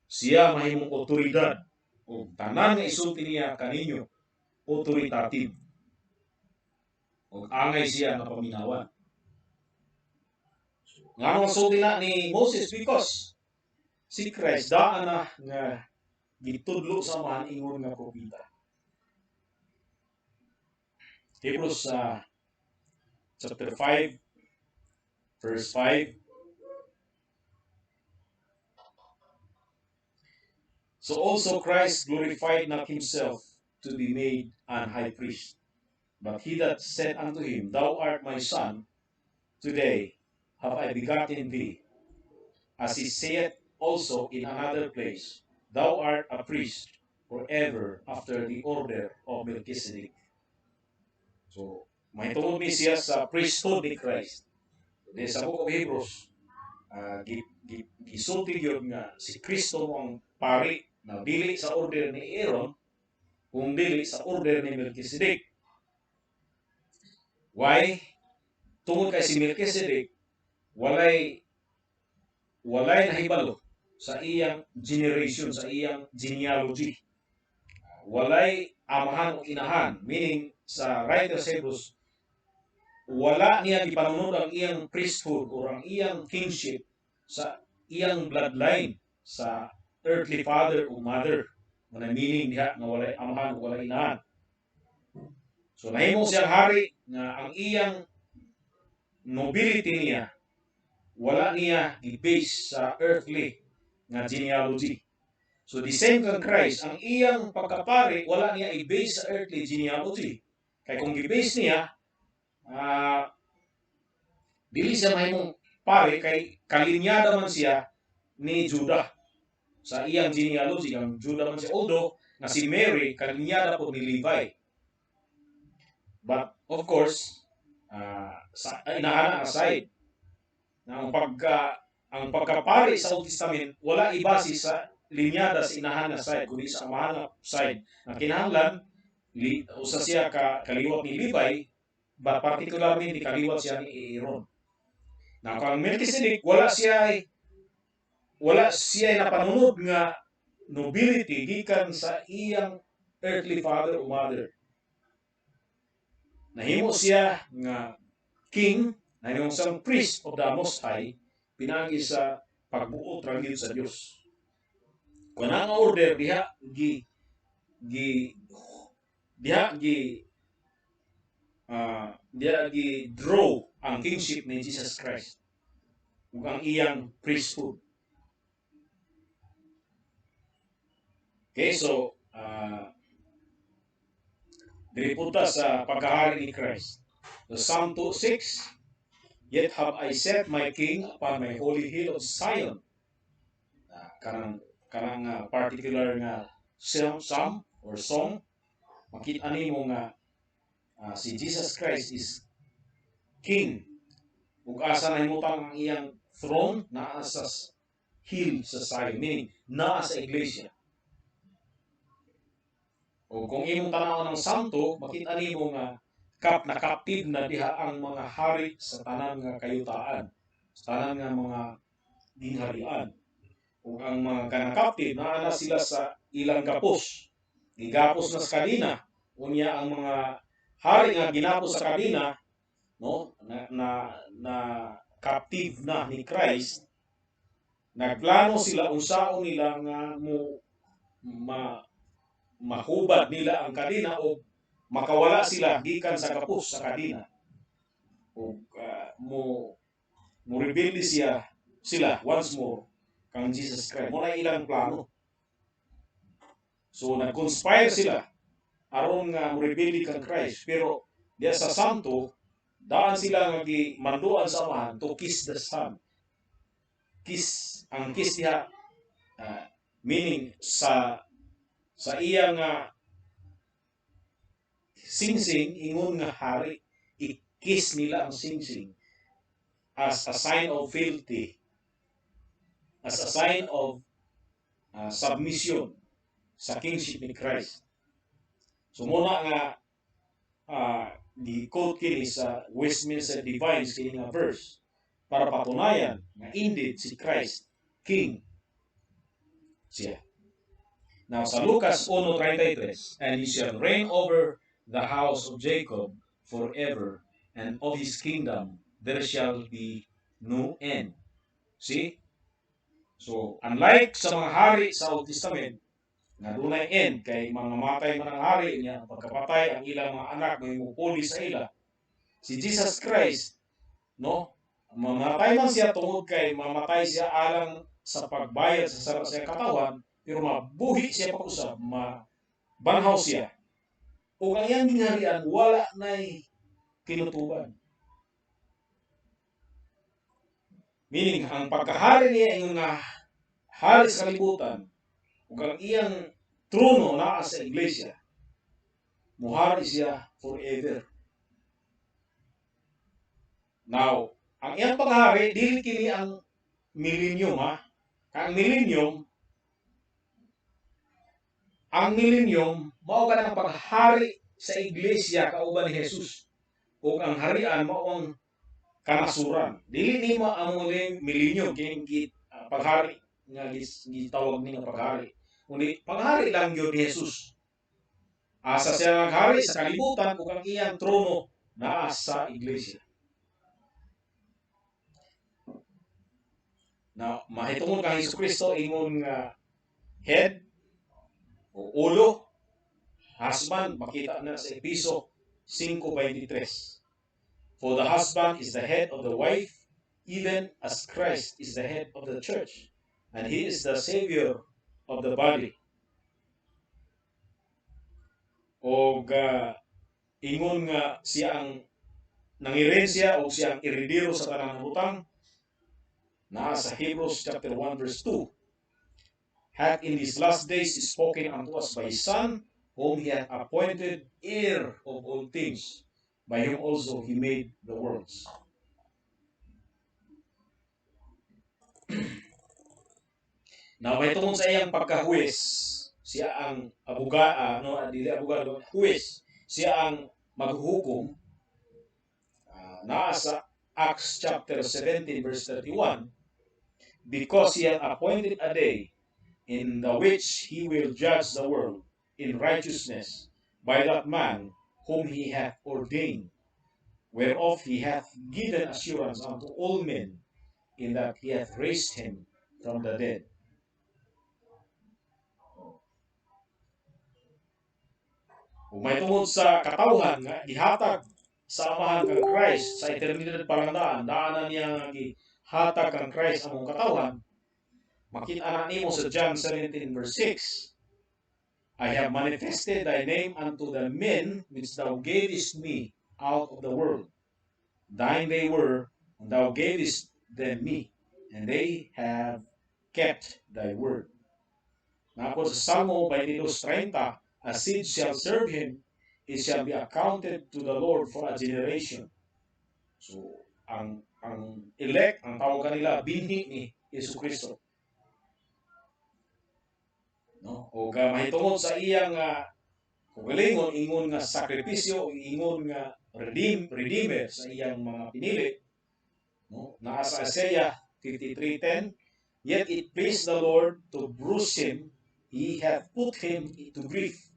Siya mahimong otoridad o tanan nga isulti niya kaninyo otoritative o angay siya nga paminawan. Nga ang sulti na ni Moses because si Christ daan na nga gitudlo sa mga ingon nga propeta. Hebrews chapter 5 verse 5. So also Christ glorified not himself to be made an high priest, but he that said unto him, Thou art my son, today have I begotten thee. As he saith also in another place, Thou art a priest forever after the order of Melchizedek. So, may tungod ni siya sa priesthood ni Christ. Sa Book of Hebrews, gisulti yun nga si Kristo ang pari na dili sa order ni Aaron, kung dili sa order ni Melchizedek. Why? Tungod kay si Melchizedek, walay nahibalo sa iyang generation, sa iyang genealogy. walay amahan o inahan, meaning sa writer sa Hebrews, wala niya gipanunod ang iyang priesthood o ang iyang kingship sa iyang bloodline sa earthly father o mother. Muna meaning diha nga walay amahan o walay inahan. So nahimo siyang hari nga ang iyang nobility niya wala niya i-base sa earthly nga genealogy. So the same kang Christ, ang iyang pagkapari wala niya i-base sa earthly genealogy. Kaya kung i-base niya, dili siya mahimong pare kay kalinyada man siya ni Judah sa iyang genealogy. Ang Judah man siya, although na si Mary kalinyada po ni Levi. But of course, inahanan aside, na ang pagkapari sa Old Testament wala ibase sa linyada sa inahanan side kundi sa amahan side na kinahanglan usa siya kaliwat ni Levi, but particularly kaliwat siya ni Aaron. Na kang Melchizedek wala siya napanunod nga nobility gikan sa iyang earthly father o mother. Nahimo siya nga king, nahimo siyang priest of the Most High, pinagi sa pagbuot ra gyud sa Dios. Kung ang order diha draw ang kingship ni Jesus Christ ug ang iyang priesthood. Okay, so diripunta sa pagkahari ni Christ. The Psalm 2:6, yet have I set my king upon my holy hill of Zion. Kanang particular nga psalm or song, makita nimo nga si Jesus Christ is king. Ug asa nahimutan ang iyang throne naa sa hill sa Zion, meaning naa sa iglesia. O kung imong tanaw ng santo, makita nimo nga nakaptid na diha ang mga hari sa tanan nga kayutaan, sa tanan nga mga gingharian. Ug ang mga kanakaptid naa sila sa ilang gapos. Gigapos na sa kadina. Unya ang mga hari nga ginapos sa kadina, no, na captive na ni Christ, nagplano sila unsaon nila nga mahubad nila ang kadina o makawala sila gikan sa kapos sa kadina. O mo rebelde sila once more kang Jesus Christ. Muna ilang plano. So nag-conspire sila aron nga mo rebelde kang Christ, pero diya sa santo daan sila nga gimanduan sa amahan to kiss the son. Ang kiss diha meaning sa iyang singsing ingon nga hari, i-kiss nila ang singsing as a sign of fealty, as a sign of submission sa kingship ni Christ. So muna nga di-quote kini sa Westminster Divines kini nga verse para patunayan nga indeed si Christ king siya. Now sa Lucas 1:33, and he shall reign over the house of Jacob forever, and of his kingdom there shall be no end. See? So unlike sa mga hari sa Old Testament na dunay end kay mga matay man ang hari niya, pagkapatay ang ilang mga anak may mupuli sa ila. Si Jesus Christ, no, mamatay man siya tungod kay mamatay siya alang sa pagbayad sa sara sa katawan, pero mabuhi siya pag-usab, mabanhaw siya. O ang iyang gingharian wala na'y kinutuban. Meaning, ang pagkahari niya yung hari sa kalibutan, ug ang iyang trono naa sa iglesia, muhari siya forever. Now, ang iyang paghari, dili kini ang millennium, ha? Ang millennium, mao ka ng paghari sa iglesia kauban ni Jesus. O ang harian, mao ang kanasuran. Dili ni mo ang millennium, kini paghari nga gitawag ni nga paghari. Kundi paghari lang yun ni Jesus. Asa siya naghari sa kalibutan ug ang iyang trono naa sa iglesia. Na mahitungod kang Hesukristo ingon nga head o ulo, husband, makita na sa Episo 5:23. For the husband is the head of the wife, even as Christ is the head of the church, and he is the savior of the body. O ingon nga siya ang nangirensya o siya ang iridiro sa tanang butang, naa sa Hebrews chapter 1 verse 2. Hath in these last days spoken unto us by His Son, whom He hath appointed heir of all things, by whom also He made the worlds. Now, may tungkol sa iyang pagkahuwes, siya ang dili abogado, huwes, siya ang maghuhukom, naa sa Acts chapter 17 verse 31, because He hath appointed a day in the which He will judge the world in righteousness by that man whom He hath ordained, whereof He hath given assurance unto all men, in that He hath raised Him from the dead. Kung may tungod sa katawhan nga gihatag sa amahan kang Christ sa eternidad parandaan, daanan niya nga gihatag kang Christ among katawhan, makita na nimo sa John 17 verse 6, I have manifested thy name unto the men which thou gavest me out of the world. Thine they were, and thou gavest them me, and they have kept thy word. Nakot sa Salmo 22:30, a seed shall serve him, it shall be accounted to the Lord for a generation. So, ang elect, ang tawag kanila, binhi ni Jesucristo. No? O mahitungod sa iyang kugalingon, ingon nga sakripisyo, ingon nga redeemer sa iyang mga pinili. No? Naa sa Isaiah 53:10, yet it pleased the Lord to bruise him, He hath put him to grief.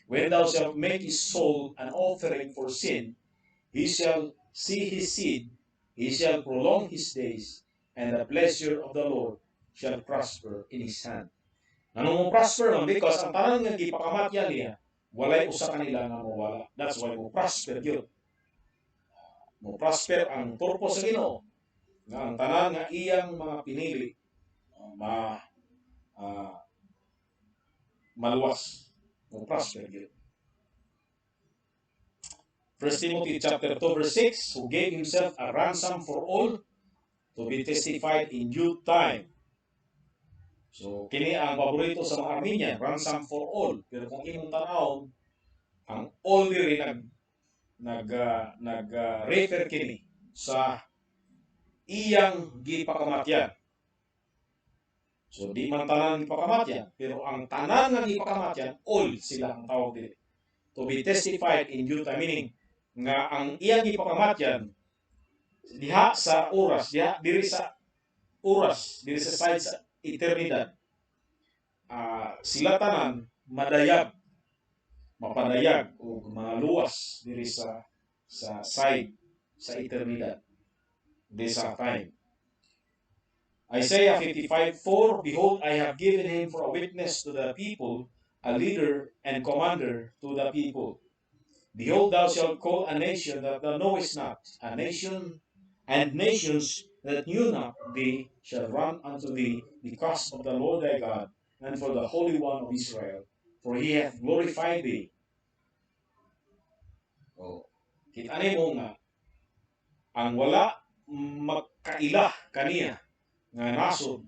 When thou shalt make his soul an offering for sin, he shall see his seed, he shall prolong his days, and the pleasure of the Lord shall prosper in his hand. Nanong mo prosper man because ang tanan nga gipakamatyan niya, walay usa kanila nga mawala. That's why mo prosper yun. Mo prosper ang purpose sa Ginoo nga ang tanan nga iyang mga pinili maluwas. Mo prosper yun. 1 Timothy chapter 2 verse 6, who gave himself a ransom for all to be testified in due time. So, kini ang paborito sa mga Armenian, ransom for all. Pero kung imong tanawon, ang all diri nag-refer kini sa iyang gipakamatyan. So, di man tanan gipakamatyan, pero ang tanan nga gipakamatyan, all sila ang tawag diri. To be testified in due time, meaning nga ang iyang gipakamatyan diha sa oras, diri sa oras, diri sa side sa eternidad. Sila tanan mapadayag o mga luwas diri sa side sa eternidad, diri sa time. Isaiah 55:4, behold, I have given him for a witness to the people, a leader and commander to the people. Behold, thou shalt call a nation that thou knowest not, a nation, and nations that knew not thee shall run unto thee because of the Lord thy God, and for the Holy One of Israel, for he hath glorified thee. Kita nimo nga ang wala magkaila kaniya nga nasod,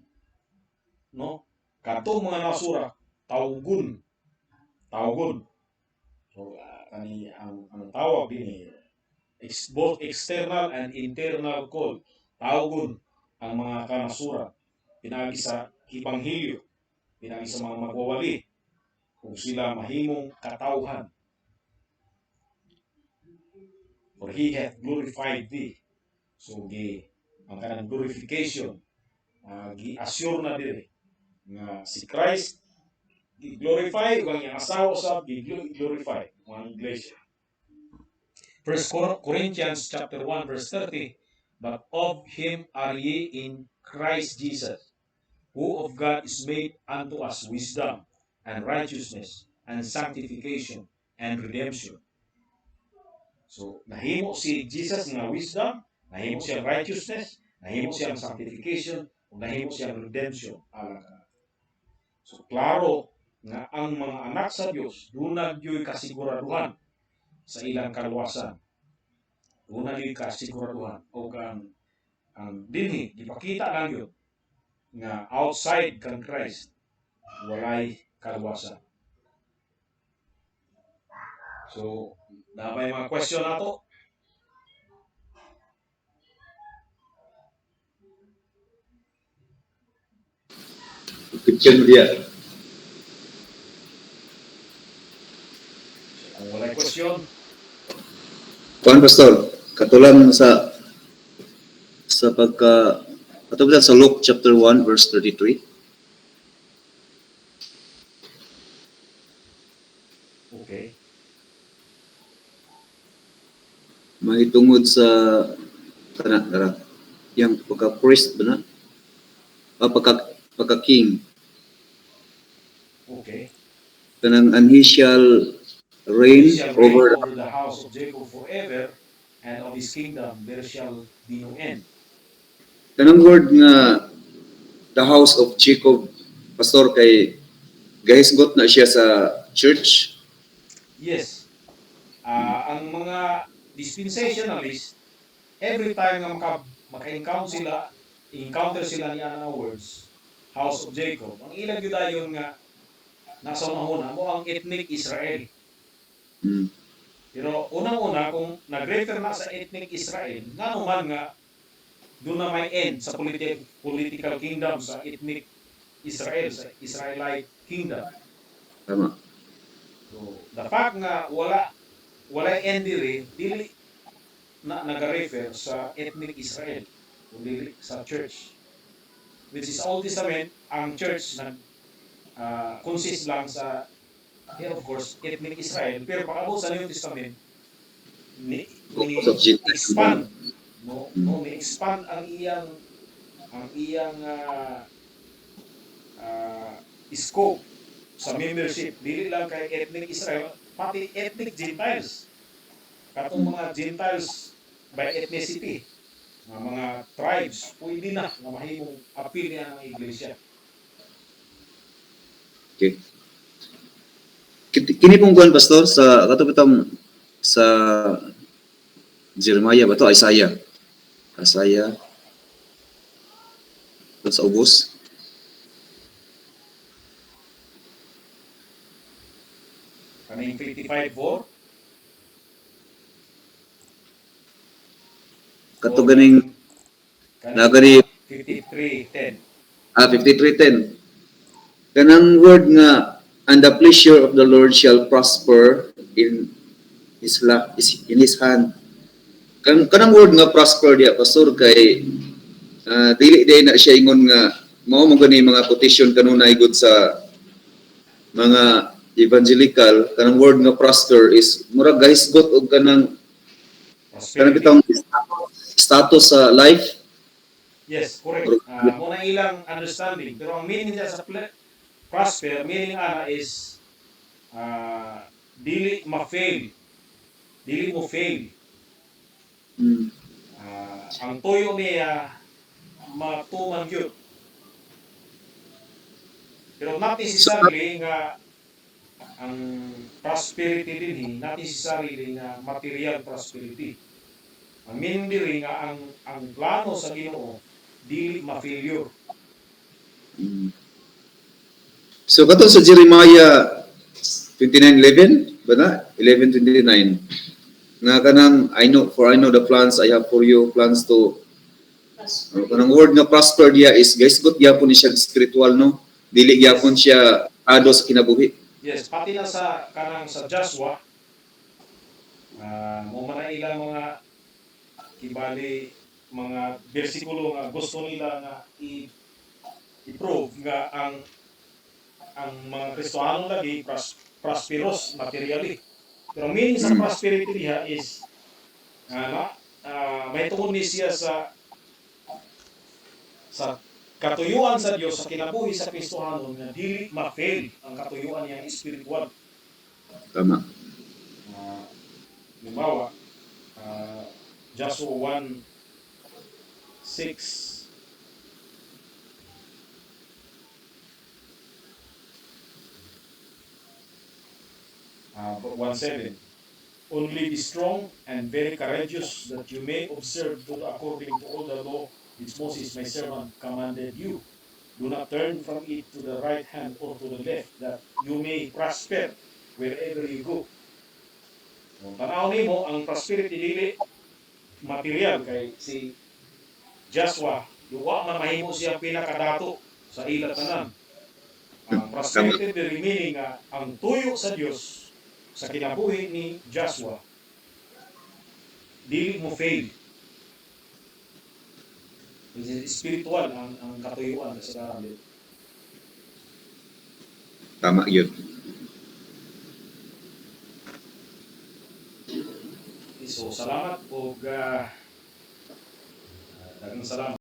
no? Kadtong mga nasura tawgon. So ang tawag din both external and internal call. Tawgon ang mga kanasura pinagi sa Ebanghelyo, pinagi sa mga magwawali kung sila mahimong katawhan. For he hath glorified thee. So ang kanang glorification gi-assure na diri nga si Christ i-glorify ug ang iyang asawa usab i-glorify ang iglesia. 1 Corinthians chapter 1 verse 30, but of him are ye in Christ Jesus, who of God is made unto us wisdom and righteousness and sanctification and redemption. So, nahimo si Jesus nga wisdom, nahimo siyang righteousness, nahimo siyang sanctification, ug nahimo siyang redemption. So, klaro nga ang mga anak sa Dios dunag yoy kasiguraduhan sa ilang kaluwasan. Dunag yoy kasiguraduhan o ang dinhi gipakita lang yun nga outside kang Christ walay kaluwasan. So, may mga question nato. Question mo diya. Kung walay question, Kuan pastor, katulang sa pagka katulad sa Luke chapter 1 verse 33. okay. Mahitungod sa yang pagka-priest ba na? Pagka-king. Okay. Kanang and he shall reign He shall reign over over the house of Jacob forever, and of his kingdom there shall be no end. kanang word nga the house of Jacob, pastor, kay gahisgot na siya sa church. Yes. Ang mga dispensationalist, every time nga encounter sila niya na words, house of Jacob, ang ilang yudayon nga nasa unang-una mo ang ethnic Israel. Hmm. Pero unang-una, kung nag-refer na sa ethnic Israel, nga naman nga doon na may end sa political kingdom sa ethnic Israel, sa Israelite kingdom. Tama. So, the fact nga wala end dili na nag-refer sa ethnic Israel, kundi sa church. Which is Old Testament, ang church consist lang sa, of course, ethnic Israel. Pero pag-abot sa New Testament, ni-expand, ni-expand ang iyang scope sa membership. Dili lang kay ethnic Israel, pati ethnic Gentiles. Katong mga Gentiles by ethnicity, mga tribes, pwede na mahimong appeal niya ng iglesia. Okay. Kini pong kuan pastor sa katupitang sa Jeremiah ba to? Isaiah sa ubos. Kaning 55:4. Kato ganing nagani 53:10. 53:10. Kanang word nga, and the pleasure of the Lord shall prosper in his hand. Kanang word nga prosper diya pastor kay dili day na siya ingon nga mao mo gani mga quotation kanunay gud sa mga evangelical. Kanang word nga prosper is murag gahisgot og kanang bitong status sa life. Yes, correct. Muna ilang understanding. Pero ang meaning niya sa prosper, meaning is dili ma-fail. Dili mo fail. Ang tuyo niya matuman yun. Pero not necessarily nga ang prosperity din not necessarily nga material prosperity. Ang meaning diri nga ang plano sa Ginoo dili ma-failure. So kato sa Jeremiah 29:11 ba na? 11:29 nga kanang I know the plans I have for you, plans to kanang word nga prosper diya is guys gut gyapon ni siya spiritual, no? Dili gyapon siya ado sa kinabuhi. Yes, pati na sa Joshua, mo man ilang mga kibali mga bersikulo nga gusto nila nga i-prove nga ang ang mga Kristohano lagi prosperous materially. Pero meaning sa prosperity diha is may tungod ni siya sa katuyuan sa Dios sa kinabuhi sa Kristohanon nga dili ma-fail ang katuyuan niyang espiritual. Tama. Halimbawa, Joshua 1:6. But 1:7. Only be strong and very courageous, that you may observe to do according to all the law which Moses my servant commanded you. Do not turn from it to the right hand or to the left, that you may prosper wherever you go. Kung tanaw nimo ang prosperity dili material kay si Joshua, duwa man mahimo siya pinakadato sa ila tanan. Ang prosperity dili meaning nga ang tuyo sa Dios sa kinabuhi ni Joshua dili mo fail. Spiritual ang katuyuan sa karon. Tama yun. So salamat o daghang salamat.